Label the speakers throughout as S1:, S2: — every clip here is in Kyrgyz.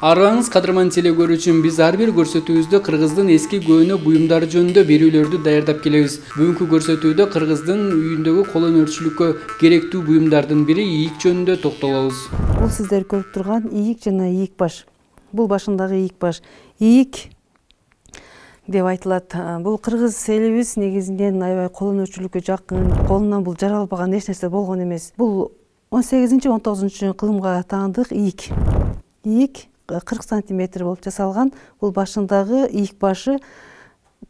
S1: Араңыз кадырман телегөр үчүн биз ар бир көрсөтүүбүздө Кыргыздын эски көөнө буюмдары жөнүндө берүүлөрдү даярдап келебиз. Бүгүнкү көрсөтүүдө Кыргыздын үйүндөгү кол өнөрчүлүккө керектүү буюмдардын бири ийик жөнүндө токтолобуз.
S2: Бул сиздер көрүп турган ийик жана ийик баш. Бул башындагы ийик баш. Ийик деп айтылат. Бул кыргыз элибиз негизинен аябай кол өнөрчүлүккө жакын. Колунан бул жаралбаган эч нерсе болгон эмес. Бул 18-19 кылымга таандык ийик. Ийик 40 сантиметр болуп жасалган. Бул башындагы ийик башы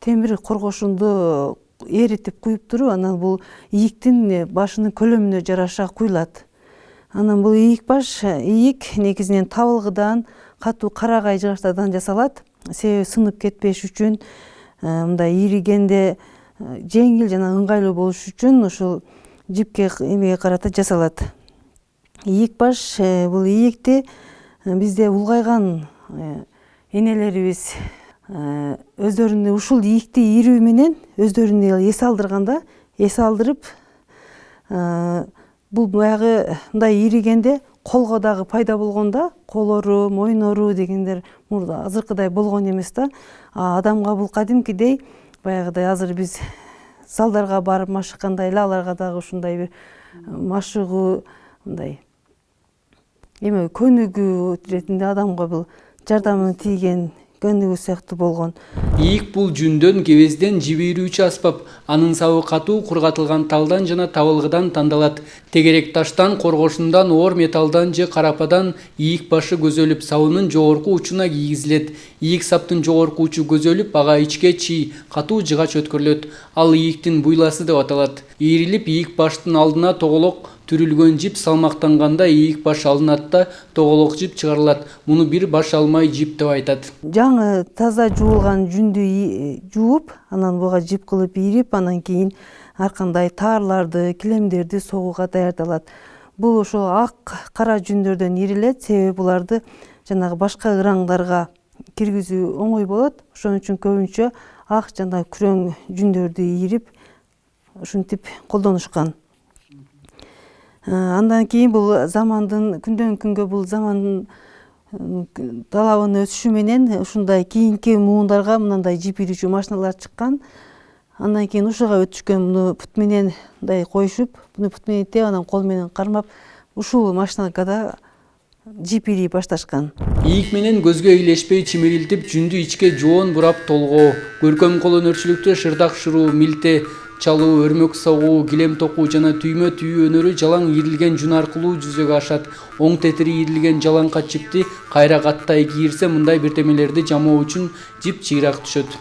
S2: темир коргошунду эритип куюп туруп, анан бул ийиктин башынын көлөмүнө жараша куюлат. Анан бул ийик баш ийик негизинен табылгыдан, катуу карагай жыгачтардан жасалат. Себеби сынып кетпеш үчүн, мындай иригенде жеңил жана ыңгайлуу болуш үчүн ушул жипке эмеге карата жасалат. Ийик баш бул ийикти бизде улгайган энелерибиз өздөрүнүн ушул ийикти ирүү менен өздөрүнө эс алдырганда, эс алдырып, бул баягы мындай иригенде колго дагы пайда болгондо, кол оору, мойын оору дегендер азыркыдай болгон эмес да. Адамга бул кадимкидей баягыдай азыр биз залдарга барып машыккандай эле аларга дагы ушундай бир машыгуу мындай эме көнүгүү иретинде адамга бул жардамы тийген көнүгүү сыяктуу болгон.
S1: Ийик бул жүндөн, кебезден жибирүүчү аспап. Анын сабы катуу кургатылган талдан жана табылгыдан тандалат. Тегерек таштан, коргошундан, оор металлдан же карападан ийик башы көзөлүп, сабынын жогорку учуна кийгизилет. Ийик саптын жогорку учу көзөлүп, ага ичке чий, катуу жыгач өткөрүлөт. Ал ийиктин буйласы деп аталат. Ийрилип, ийик баштын алдына тоголок түрүлгөн жип салмактанганда ийик баш алынат да тоголок жип чыгарылат. Муну бир баш алмай жип деп айтат.
S2: Жаңы таза жуулган жүндү жууп, анан буга жип кылып ийрип, анан кийин ар кандай таарларды, килемдерди согууга даярдалат. Бул ошол ак, кара жүндөрдөн ийрилет, себеби буларды жанагы башка ыраңдарга киргизүү оңой болот. Ошон үчүн көбүнчө ак жана күрөң жүндөрдү ийрип, ушинтип колдонушкан. Андан кийин бул замандын күндөн күнгө бул замандын талабынын өсүшү менен ушундай кийинки муундарга мындай жип ийрүүчү машиналар чыккан. Андан кийин ушуга өтүшкөн, муну пут менен мындай коюшуп, муну пут менен теп, анан кол менен кармап, ушул машинага да жип ийрей башташкан.
S1: Ийик менен көзгө илешпей чимирилтип, жүндү ичке жоон бурап толгоо. Көркөм кол өнөрчүлүктө шырдак шыруу, милте чалуу, өрмөк согуу, килем токуу жана түймө түйүү өнөрү жалаң ийрилген жүн аркылуу жүзөгө ашат. Оң тетири ийрилген жалаңкат жипти кайра каттай кийирсе, мындай бирдемелерди жамоо үчүн жип чыйраак түшөт.